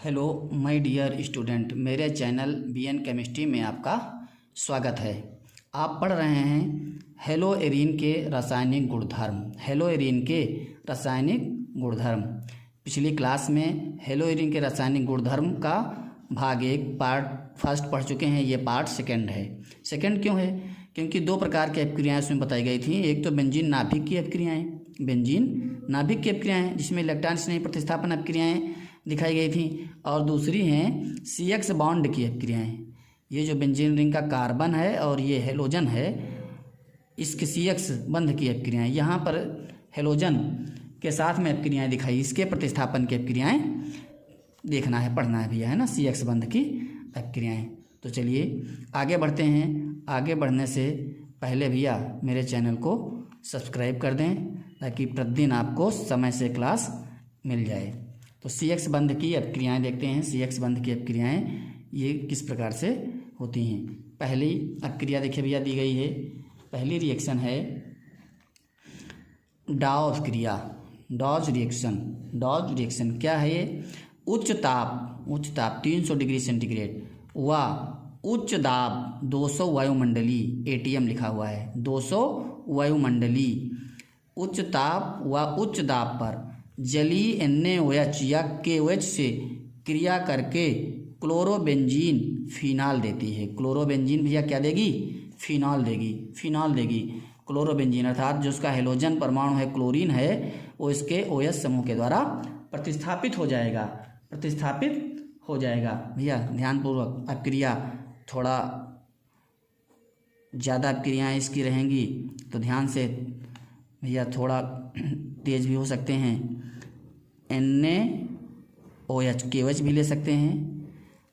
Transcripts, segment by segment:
Hello my dear student, मेरे channel BN chemistry में आपका स्वागत है। आप पढ़ रहे हैं हेलो एरीन के रासायनिक गुणधर्म। हेलो एरीन के रासायनिक गुणधर्म। पिछली क्लास में हेलो एरीन के रासायनिक गुणधर्म का भाग 1 पार्ट फर्स्ट पढ़ चुके हैं। ये पार्ट सेकंड है। सेकंड क्यों है? क्योंकि दो प्रकार की अपक्रियाएँ उसमें बताई गई थी। एक तो बेंजीन नाभिक की अपक्रियाएँ, बेंजीन नाभिक की अपक्रियाएँ जिसमें इलेक्ट्रॉन स्नेही प्रतिस्थापन अपक्रियाएँ दिखाई गई थी, और दूसरी हैं CX बॉन्ड की अपक्रियाएँ। ये जो बेंजीन रिंग का कार्बन है और ये हेलोजन है, इसके CX बंध की अपक्रियाएँ। यहाँ पर हेलोजन के साथ में अपक्रियाएँ दिखाई, इसके प्रतिस्थापन की अपक्रियाएँ देखना है, पढ़ना है भैया, है ना, CX बंध की अपक्रियाएँ। तो चलिए आगे बढ़ते हैं। आगे बढ़ने से पहले भैया मेरे चैनल को सब्सक्राइब कर दें ताकि प्रतिदिन आपको समय से क्लास मिल जाए। तो CX बंध की अपक्रियाएँ देखते हैं। CX बंध की अपक्रियाएँ ये किस प्रकार से होती हैं। पहली अपक्रिया देखिए भैया दी गई है। पहली रिएक्शन है डॉज क्रिया, डॉज रिएक्शन। डॉज रिएक्शन क्या है ये? उच्च ताप 300 डिग्री सेंटीग्रेड व उच्च दाब 200 वायुमंडली, ATM लिखा हुआ है, 200 वायुमंडली उच्च ताप व उच्च दाब पर जलीय NaOH या KOH से क्रिया करके क्लोरोबेंजीन फिनाल देती है। क्लोरोबेंजीन भैया क्या देगी? फिनॉल देगी, फिनॉल देगी। क्लोरोबेंजीन अर्थात जो उसका हेलोजन परमाणु है, क्लोरीन है, वो इसके OH समूह के द्वारा प्रतिस्थापित हो जाएगा, प्रतिस्थापित हो जाएगा। भैया ध्यानपूर्वक, अपक्रिया थोड़ा ज़्यादा अपक्रियाएँ इसकी रहेंगी तो ध्यान से भैया, थोड़ा तेज भी हो सकते हैं। NaOH KOH भी ले सकते हैं।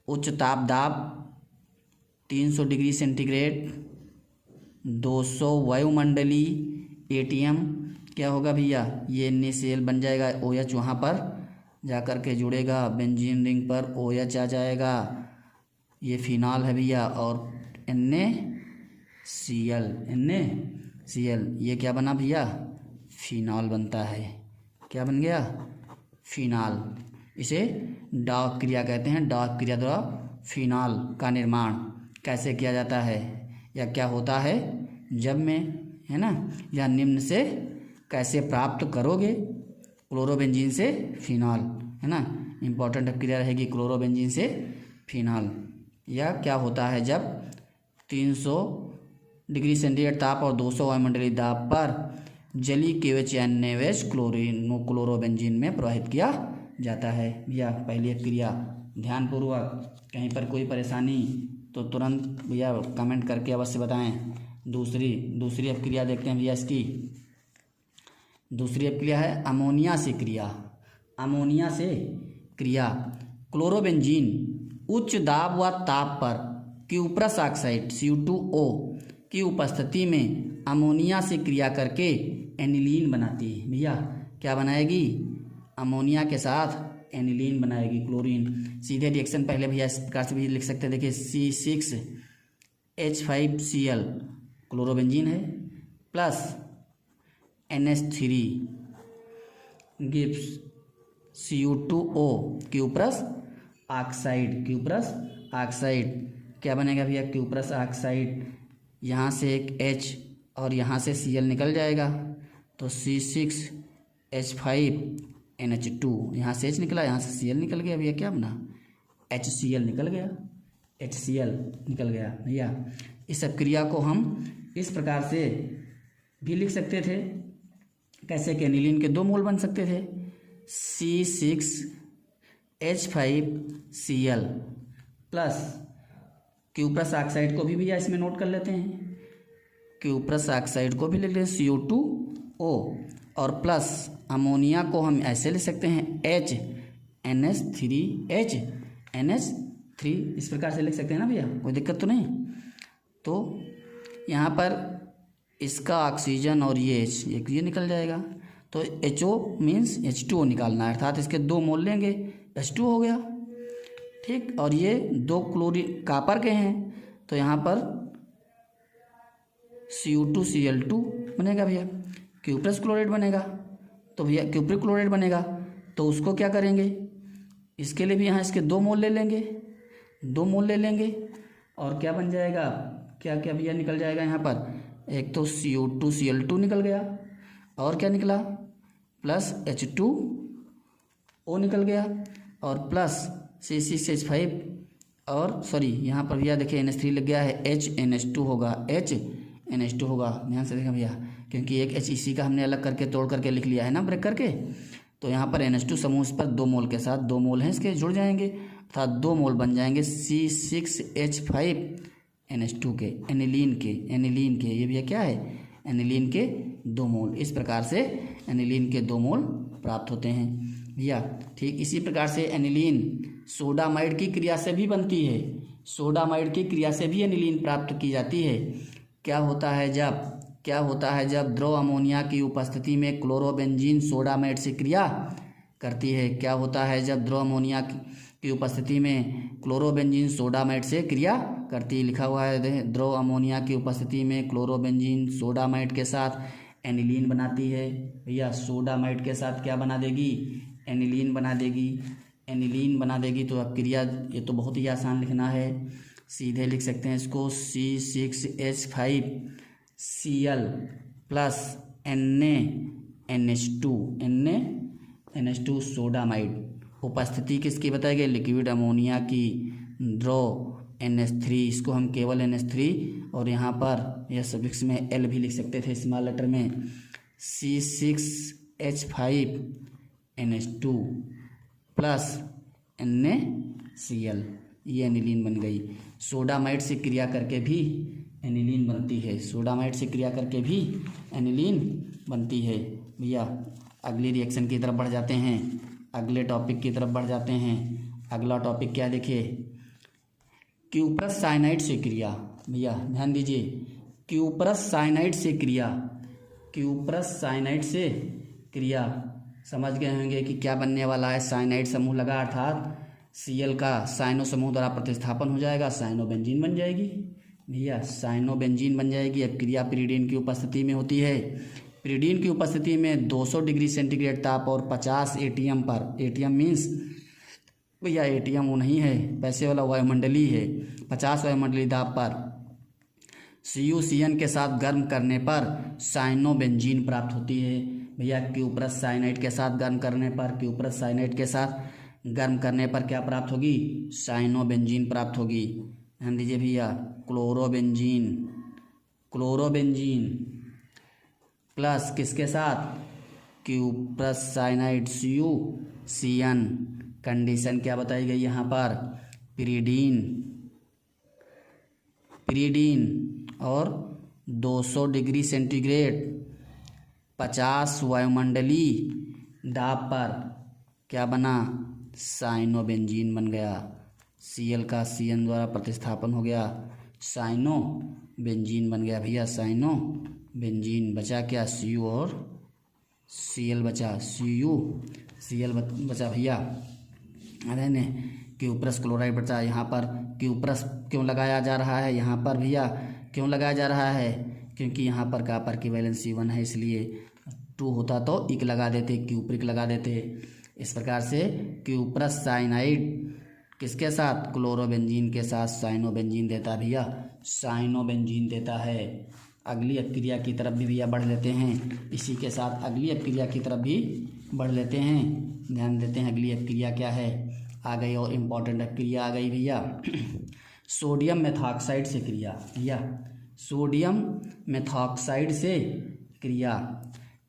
उच्च ताप दाब 300 डिग्री सेंटीग्रेड, 200 वायुमंडली, ATM क्या होगा भैया? ये NaCl बन जाएगा। OH वहाँ पर जा कर के जुड़ेगा, बेंजीन रिंग पर OH आ जाएगा, ये फिनॉल है भैया। और NaCl ये क्या बना भैया? फिनॉल बनता है। क्या बन गया? फिनॉल। इसे डॉक क्रिया कहते हैं। डॉक क्रिया द्वारा फिनॉल का निर्माण कैसे किया जाता है या क्या होता है जब में, है ना, या निम्न से कैसे प्राप्त करोगे? क्लोरोबेंजीन से फिनॉल, है ना, इम्पॉर्टेंट अपक्रिया रहेगी क्लोरोबेंजीन से फिनॉल। या क्या होता है जब 300 डिग्री सेंटीग्रेड ताप और 200 वायुमंडलीय दाब पर जलीय KOH या NaOH क्लोरोबेंजीन में प्रवाहित किया जाता है। भैया पहली अपक्रिया ध्यानपूर्वक, कहीं पर कोई परेशानी तो तुरंत भैया कमेंट करके अवश्य बताएं। दूसरी अपक्रिया देखते हैं भैया। इसकी दूसरी अपक्रिया है अमोनिया से क्रिया। अमोनिया से क्रिया क्लोरोबेंजीन उच्च दाब व ताप पर क्यूप्रस ऑक्साइड Cu2O की उपस्थिति में अमोनिया से क्रिया करके एनिलीन बनाती है। भैया क्या बनाएगी? अमोनिया के साथ एनिलीन बनाएगी, क्लोरीन। सीधे रिएक्शन पहले भैया इस प्रकार से भी लिख सकते हैं। देखिए C6H5Cl क्लोरोबेंजीन है, plus NH3 gives Cu2O cuprous oxide. Cuprous oxide क्या बनेगा भैया? Cuprous oxide. यहाँ से एक H और यहाँ से Cl निकल जाएगा, तो C6H5NH2, यहाँ से H निकला, यहाँ से Cl निकल गया भैया। क्या बना? HCl निकल गया, HCl निकल गया भैया। इस अपक्रिया को हम इस प्रकार से भी लिख सकते थे, कैसे कि एनिलीन के 2 मोल बन सकते थे। C6H5Cl प्लस क्यूप्रस ऑक्साइड को भी भैया इसमें नोट कर लेते हैं। क्यूप्रस ऑक्साइड को भी लिख लेते हैं Cu2O, और प्लस अमोनिया को हम ऐसे लिख सकते हैं NH3 इस प्रकार से लिख सकते हैं ना भैया, कोई दिक्कत तो नहीं। तो यहाँ पर इसका ऑक्सीजन और ये H, ये निकल जाएगा, तो HO मीन्स H2O निकालना है, अर्थात इसके 2 मोल लेंगे, H2 हो गया, ठीक। और ये 2 क्लोरीन कापर के हैं, तो यहाँ पर Cu2Cl2 बनेगा भैया, क्यूप्रस क्लोराइड बनेगा। तो भैया क्यूप्रिक क्लोराइड बनेगा, तो उसको क्या करेंगे? इसके लिए भी यहाँ इसके 2 मोल ले लेंगे, 2 मोल ले लेंगे और क्या बन जाएगा, क्या क्या भैया निकल जाएगा यहाँ पर, एक तो CO2Cl2 निकल गया और क्या निकला प्लस H2O निकल गया और प्लस C6H5 और सॉरी यहाँ पर भैया देखिए NH3 लग गया है, HNH2 होगा, HNH2 होगा। ध्यान से देखा भैया, क्योंकि एक H इसी का हमने अलग करके तोड़ करके लिख लिया है ना ब्रेक करके, तो यहाँ पर NH2 समूह इस पर 2 मोल के साथ 2 मोल हैं इसके जुड़ जाएंगे अर्थात 2 मोल बन जाएंगे C6H5NH2 के, एनिलीन के ये भैया क्या है, एनिलीन के 2 मोल। इस प्रकार से एनिलीन के 2 मोल प्राप्त होते हैं भैया। ठीक इसी प्रकार से एनिलीन सोडामाइड की क्रिया से भी बनती है, सोडामाइड की क्रिया से भी एनिलीन प्राप्त की जाती है। क्या होता है जब द्रव अमोनिया की उपस्थिति में क्लोरोबेंजीन सोडामाइड से क्रिया करती है। क्या होता है जब द्रव अमोनिया की उपस्थिति में क्लोरोबेंजीन सोडामाइड से क्रिया करती है, लिखा हुआ है द्रव अमोनिया की उपस्थिति में क्लोरोबेंजीन सोडामाइड के साथ एनिलीन बनाती है भैया। सोडामाइड के साथ क्या बना देगी, एनिलीन बना देगी। तो अब क्रिया ये तो बहुत ही आसान लिखना है, सीधे लिख सकते हैं इसको C6H5Cl प्लस NaNH2 सोडामाइड। उपस्थिति किसकी बताई गई, लिक्विड अमोनिया की, द्रव NH3, इसको हम केवल NH3 और यहाँ पर यह सफिक्स में L भी लिख सकते थे स्मॉल लेटर में, C6H5NH2 प्लस NaCl, ये एनिलीन बन गई। सोडामाइड से क्रिया करके भी एनिलीन बनती है, सोडामाइड से क्रिया करके भी एनिलीन बनती है भैया। अगली रिएक्शन की तरफ बढ़ जाते हैं, अगले टॉपिक की तरफ बढ़ जाते हैं। अगला टॉपिक क्या देखिए, क्यूप्रस साइनाइड से क्रिया भैया। ध्यान दीजिए, क्यूप्रस साइनाइड से क्रिया समझ गए होंगे कि क्या बनने वाला है। साइनाइड समूह लगा अर्थात Cl का साइनो समूह द्वारा प्रतिस्थापन हो जाएगा, साइनोबेंजीन बन जाएगी भैया, साइनोबेंजीन बन जाएगी। अब क्रिया पिरीडीन की उपस्थिति में होती है। पिरीडीन की उपस्थिति में 200 डिग्री सेंटीग्रेड ताप और 50 ATM पर, ATM मीन्स भैया ATM वो नहीं है, पैसे वाला वायुमंडलीय है, 50 वायुमंडलीय दाब पर CuCN के साथ गर्म करने पर साइनोबेंजीन प्राप्त होती है भैया। क्यूप्रस साइनाइड के साथ गर्म करने पर क्या प्राप्त होगी, साइनोबेंजीन प्राप्त होगी। ध्यान दीजिए भैया, क्लोरोबेंजीन प्लस किसके साथ, क्यूप्रस साइनाइड CuCN। कंडीशन क्या बताई गई यहाँ पर, पिरीडीन और 200 डिग्री सेंटीग्रेड 50 वायुमंडलीय दाब पर क्या बना, साइनोबेंजीन बन गया। Cl का Cn द्वारा प्रतिस्थापन हो गया, साइनोबेंजीन बन गया भैया, साइनोबेंजीन। बचा क्या, Cu और Cl बचा, CuCl बचा भैया। अरे ने क्यूप्रस क्लोराइड बचा। यहाँ पर क्यूप्रस क्यों लगाया जा रहा है, यहाँ पर भैया क्यों लगाया जा रहा है, क्योंकि यहाँ पर कॉपर की वैलेंसी 1 है, इसलिए 2 होता तो इक लगा देते, क्यूप्रिक लगा देते। इस प्रकार से क्यूप्रस साइनाइड किसके साथ, क्लोरोबेंजीन के साथ साइनोबेंजीन देता भैया, साइनोबेंजीन देता है। अगली अपक्रिया की तरफ भी भैया बढ़ लेते हैं, इसी के साथ अगली अपक्रिया की तरफ भी बढ़ लेते हैं। ध्यान देते हैं अगली अपक्रिया क्या है, आ गई और इम्पॉर्टेंट अपक्रिया आ गई भैया, सोडियम मेथॉक्साइड से क्रिया भैया। सोडियम मेथॉक्साइड से क्रिया,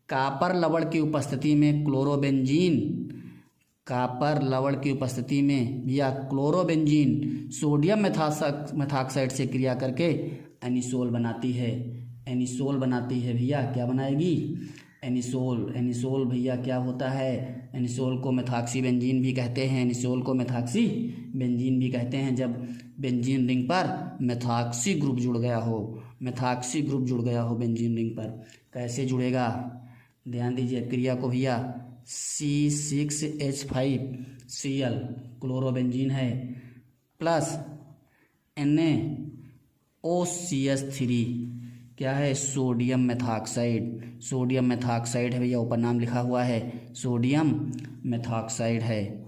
कॉपर लवण की उपस्थिति में क्लोरोबेंजीन सोडियम मेथॉक्साइड से क्रिया करके एनिसोल बनाती है भैया। क्या बनाएगी, एनिसोल भैया क्या होता है, एनिसोल को मेथॉक्सी बेंजीन भी कहते हैं। जब बेंजीन रिंग पर मेथॉक्सी ग्रुप जुड़ गया हो बेंजीन रिंग पर, कैसे जुड़ेगा, ध्यान दीजिए क्रिया को भैया। C6H5Cl क्लोरोबेंजीन है प्लस NaOCH3 क्या है, सोडियम मेथॉक्साइड है भैया, ऊपर नाम लिखा हुआ है, सोडियम मेथॉक्साइड है।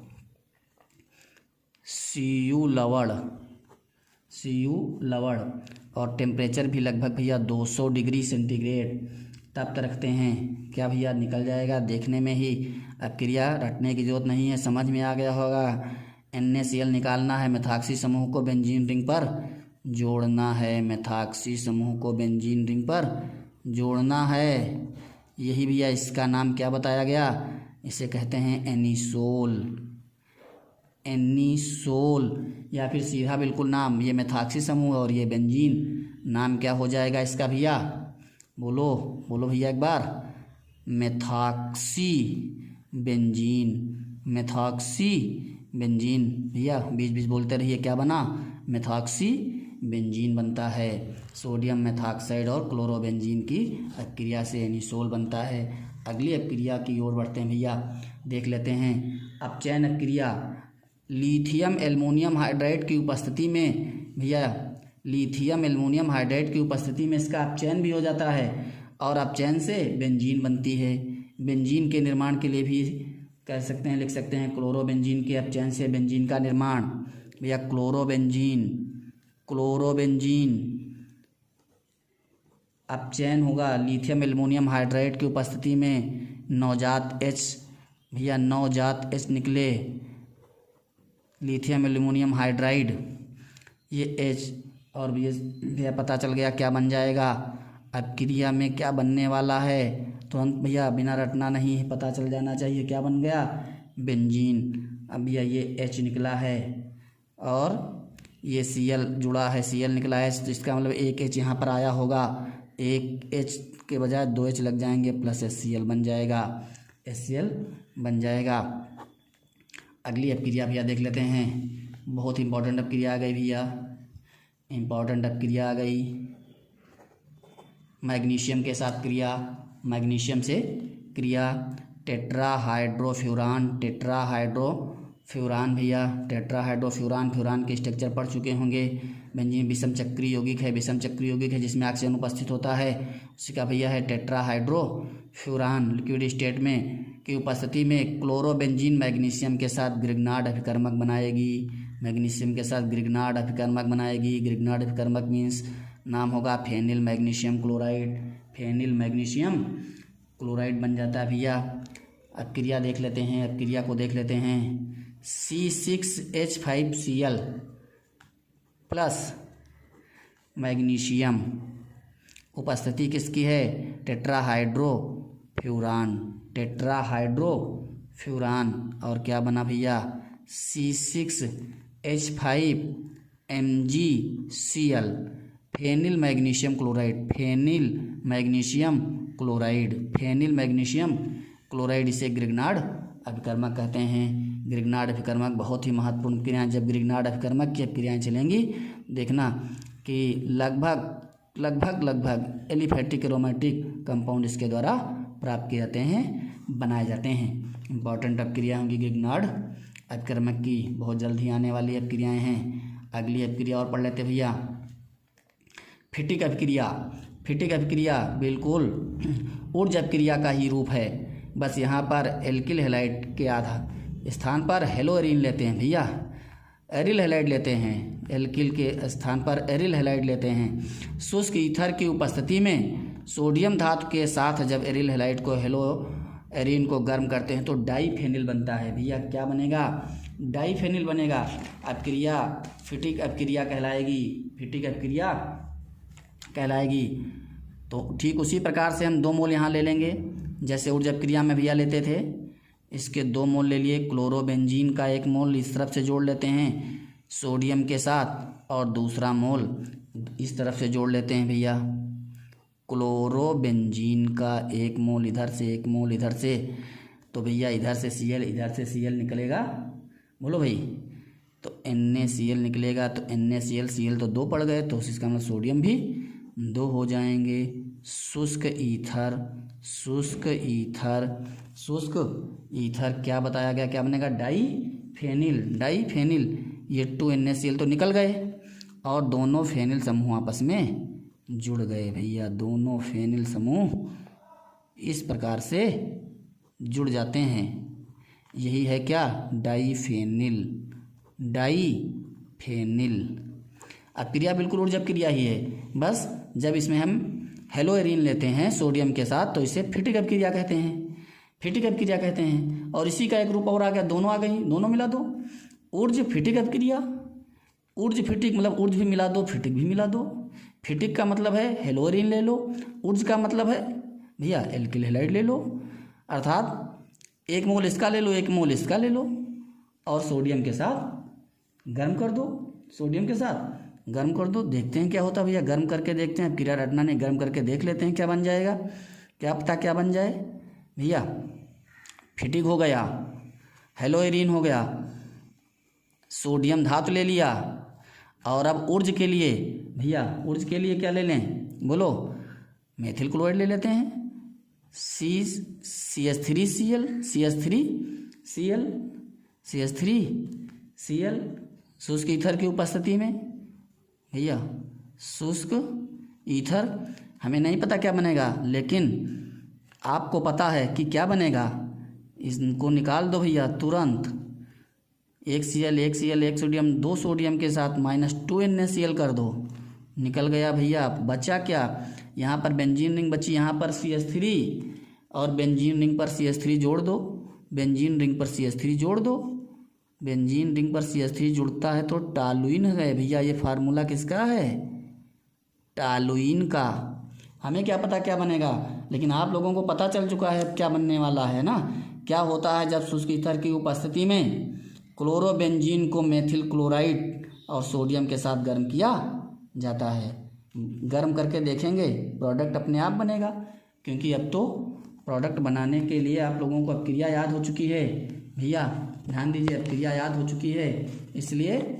सी यू लवण और टेम्परेचर भी लगभग भैया 200 डिग्री सेंटीग्रेड तब तक रखते हैं। क्या भैया निकल जाएगा देखने में ही। अब क्रिया रटने की जरूरत नहीं है, समझ में आ गया होगा। NaCl निकालना है, मेथॉक्सी समूह को बेंजीन रिंग पर जोड़ना है, मेथॉक्सी समूह को बेंजीन रिंग पर जोड़ना है। यही भैया इसका नाम क्या बताया गया, इसे कहते हैं एनीसोल या फिर सीधा बिल्कुल नाम, ये मेथॉक्सी समूह और ये बेंजीन, नाम क्या हो जाएगा इसका भैया, बोलो बोलो भैया एक बार, मेथॉक्सी बेंजीन भैया बीच बीच बोलते रहिए, क्या बना, मेथॉक्सी बेंजीन बनता है। सोडियम मेथॉक्साइड और क्लोरोबेंजीन की अक्रिया से एनीसोल बनता है। अगली अक्रिया की ओर बढ़ते हैं भैया, देख लेते हैं अपचयन अक्रिया। लिथियम एल्युमिनियम हाइड्राइड की उपस्थिति में भैया, लिथियम एल्युमिनियम हाइड्राइड की उपस्थिति में इसका अपचयन भी हो जाता है और अपचयन से बेंजीन बनती है। बेंजीन के निर्माण के लिए भी कह सकते हैं, लिख सकते हैं, क्लोरोबेंजीन के अपचयन से बेंजीन का निर्माण। भैया क्लोरोबेंजीन अपचयन होगा लिथियम एल्युमिनियम हाइड्राइड की उपस्थिति में, नवजात H निकले लिथियम एल्युमिनियम हाइड्राइड, ये H और भैया पता चल गया क्या बन जाएगा। अब क्रिया में क्या बनने वाला है तुरंत भैया बिना रटना नहीं है, पता चल जाना चाहिए क्या बन गया, बेंजीन। अब भैया ये H निकला है और ये Cl जुड़ा है, Cl निकला है, तो इसका मतलब एक H यहाँ पर आया होगा, एक H के बजाय 2 H लग जाएंगे प्लस HCl बन जाएगा। अगली अपक्रिया भैया देख लेते हैं, बहुत इंपॉर्टेंट अपक्रिया आ गई भैया, इंपॉर्टेंट अपक्रिया आ गई। मैग्नीशियम के साथ क्रिया, मैग्नीशियम से क्रिया, टेट्राहाइड्रोफ्यूरान भैया, टेट्राहाइड्रोफ्यूरान के स्ट्रक्चर पढ़ चुके होंगे। बेंजीन विषम चक्रीय यौगिक है जिसमें ऑक्सीजन उपस्थित होता है, उसका भैया है टेट्राहाइड्रोफ्यूरान। लिक्विड स्टेट में की उपस्थिति में क्लोरोबेंजीन मैग्नीशियम के साथ ग्रिग्नार्ड अभिकर्मक बनाएगी। ग्रिग्नार्ड अभिकर्मक मीन्स नाम होगा फेनिल मैग्नीशियम क्लोराइड बन जाता है भैया। अब क्रिया देख लेते हैं, क्रिया को देख लेते हैं। C6H5Cl प्लस मैग्नीशियम, उपस्थिति किसकी है, टेट्राहाइड्रोफ्यूरान और क्या बना भैया C6H5MgCl, फेनिल मैग्नीशियम क्लोराइड, इसे ग्रिग्नार्ड अभिकर्मक कहते हैं। ग्रिग्नार्ड अभिकर्मक बहुत ही महत्वपूर्ण क्रियाएं, जब ग्रिग्नार्ड अभिकर्मक की क्रियाएं चलेंगी देखना कि लगभग एलिफैटिक एरोमेटिक कंपाउंड इसके द्वारा प्राप्त किए जाते हैं, बनाए जाते हैं। इंपॉर्टेंट अपक्रिया होंगी ग्रिग्नार्ड अभिकर्मक की, बहुत जल्दी आने वाली अपक्रियाएं हैं। अगली अपक्रिया और पढ़ लेते भैया, फिटिक अपक्रिया बिल्कुल ऊर्ज अपक्रिया का ही रूप है, बस यहाँ पर एल्किल हैलाइड के आधार स्थान पर हेलो एरीन लेते हैं भैया, एरिल हैलाइड लेते हैं, एल्किल के स्थान पर एरिल हैलाइड लेते हैं। शुष्क ईथर की उपस्थिति में सोडियम धातु के साथ जब एरिल हैलाइड को हेलो एरीन को गर्म करते हैं तो डाईफेनिल बनता है भैया, क्या बनेगा, डाईफेनिल बनेगा। अपक्रिया फिटिक अपक्रिया कहलाएगी। तो ठीक उसी प्रकार से हम 2 मोल यहाँ ले लेंगे, जैसे ऊर्जा अपक्रिया में भैया लेते थे, इसके 2 मोल ले लिए। क्लोरोबेंजीन का 1 मोल इस तरफ से जोड़ लेते हैं सोडियम के साथ और दूसरा मोल इस तरफ से जोड़ लेते हैं भैया। क्लोरोबेंजीन का 1 मोल इधर से 1 मोल इधर से, तो भैया इधर से Cl निकलेगा, बोलो भाई, तो NaCl निकलेगा, तो NaCl तो 2 पड़ गए, तो इसका मतलब सोडियम भी 2 हो जाएंगे। शुष्क ईथर क्या बताया गया, क्या बनेगा, डाईफेनिल। ये 2 NaCl तो निकल गए और दोनों फेनिल समूह आपस में जुड़ गए भैया, दोनों फेनिल समूह इस प्रकार से जुड़ जाते हैं, यही है क्या, डाईफेनिल। डाईफेनिल। अब क्रिया बिल्कुल ऊर्जक क्रिया ही है, बस जब इसमें हम हेलोएरीन लेते हैं सोडियम के साथ तो इसे फिटिक अपक्रिया कहते हैं, फिटिक अपक्रिया कहते हैं। और इसी का एक रूप और आ गया, दोनों आ गई, दोनों मिला दो, ऊर्ज फिटिक अपक्रिया। ऊर्ज फिटिक मतलब ऊर्ज भी मिला दो, फिटिक भी मिला दो। फिटिक का मतलब है हेलोएरीन ले लो, ऊर्ज का मतलब है भैया एल्किल हैलाइड ले लो, अर्थात 1 मोल इसका ले लो, 1 मोल इसका ले लो और सोडियम के साथ गर्म कर दो, सोडियम के साथ गर्म कर दो। देखते हैं क्या होता है भैया, गर्म करके देखते हैं। क्रिया रटना नहीं, गर्म करके देख लेते हैं क्या बन जाएगा, क्या पता क्या बन जाए भैया। फिटिक हो गया, हेलोएरीन हो गया, सोडियम धातु ले लिया। और अब ऊर्ज के लिए भैया, ऊर्ज के लिए क्या ले लें बोलो, मेथिल क्लोराइड ले लेते हैं, CH3Cl शुष्क ईथर की उपस्थिति में भैया, शुष्क ईथर। हमें नहीं पता क्या बनेगा, लेकिन आपको पता है कि क्या बनेगा, इसको निकाल दो भैया तुरंत। 1 Cl 1 सोडियम, 2 सोडियम के साथ -2 NaCl कर दो, निकल गया भैया। बचा क्या, यहाँ पर बेंजीन रिंग बची, यहाँ पर CH3 और बेंजीन रिंग पर CH3 जोड़ दो, बेंजीन रिंग पर CH3 जोड़ दो, बेंजीन रिंग पर CH3 जुड़ता है तो टॉलुइन है भैया। ये फार्मूला किसका है, टॉलुइन का। हमें क्या पता क्या बनेगा, लेकिन आप लोगों को पता चल चुका है क्या बनने वाला है ना। क्या होता है जब शुष्क ईथर की उपस्थिति में क्लोरोबेंजीन को मेथिल क्लोराइड और सोडियम के साथ गर्म किया जाता है। गर्म करके देखेंगे, प्रोडक्ट अपने आप बनेगा, क्योंकि अब तो प्रोडक्ट बनाने के लिए आप लोगों को अब क्रिया याद हो चुकी है भैया। ध्यान दीजिए, अब क्रिया याद हो चुकी है, इसलिए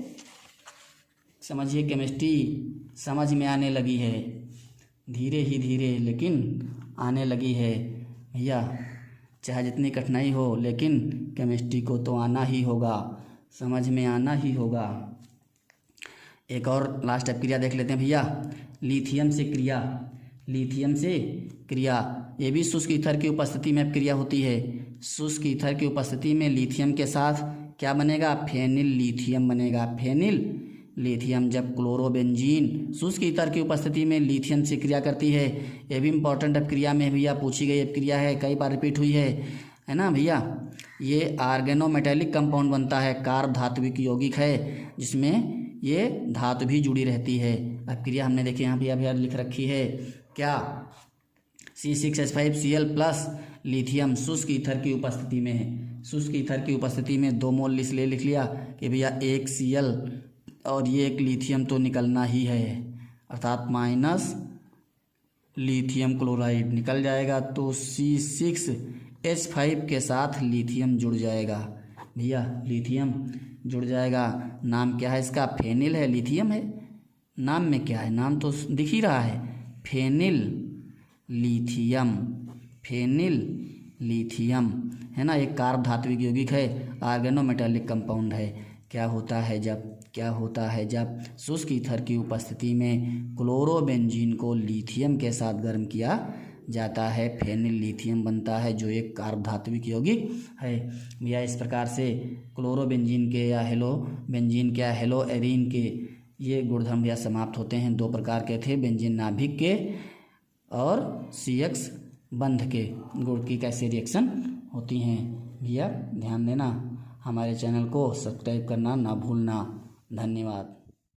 समझिए केमिस्ट्री समझ में आने लगी है, धीरे ही धीरे लेकिन आने लगी है भैया। चाहे जितनी कठिनाई हो, लेकिन केमिस्ट्री को तो आना ही होगा, समझ में आना ही होगा। एक और लास्ट क्रिया देख लेते हैं भैया, लिथियम से क्रिया। लिथियम से क्रिया, ये भी शुष्क ईथर की उपस्थिति में क्रिया होती है। शुष्क ईथर की उपस्थिति में लिथियम के साथ क्या बनेगा, फेनिल लिथियम बनेगा, फेनिल लिथियम। जब क्लोरोबेंजीन शुष्क ईथर की उपस्थिति में लिथियम से क्रिया करती है, ये भी इंपॉर्टेंट अब क्रिया में भैया पूछी गई अब क्रिया है, कई बार रिपीट हुई है ना भैया। ये ऑर्गेनोमेटेलिक कंपाउंड बनता है, कार्ब धात्विक यौगिक है, जिसमें ये धातु भी जुड़ी रहती है। अब क्रिया हमने देखी यहाँ भैया लिख रखी है क्या, C6H5Cl प्लस लिथियम शुष्क ईथर की उपस्थिति में है। शुष्क ईथर की उपस्थिति में 2 मोल इसलिए लिख लिया कि भैया 1 Cl और ये 1 लिथियम तो निकलना ही है, अर्थात माइनस लिथियम क्लोराइड निकल जाएगा, तो C6H5 के साथ लिथियम जुड़ जाएगा भैया, लिथियम जुड़ जाएगा। नाम क्या है इसका, फेनिल है, लिथियम है, नाम में क्या है, नाम तो दिख ही रहा है, फेनिल लिथियम, फेनिल लिथियम है ना। एक कार्ब धात्विक यौगिक है, ऑर्गेनोमेटेलिक कंपाउंड है। क्या होता है जब शुष्क ईथर की उपस्थिति में क्लोरोबेंजीन को लिथियम के साथ गर्म किया जाता है, फेनिल लिथियम बनता है, जो एक कार्ब धात्विक यौगिक है भैया। इस प्रकार से क्लोरोबेंजीन के या हेलोबेंजीन के या हेलोएरीन के ये गुणधर्म भैया समाप्त होते हैं। 2 प्रकार के थे, बेंजीन नाभिक के और CX बंध के गुण की कैसे रिएक्शन होती हैं भैया। ध्यान देना, हमारे चैनल को सब्सक्राइब करना ना भूलना। धन्यवाद।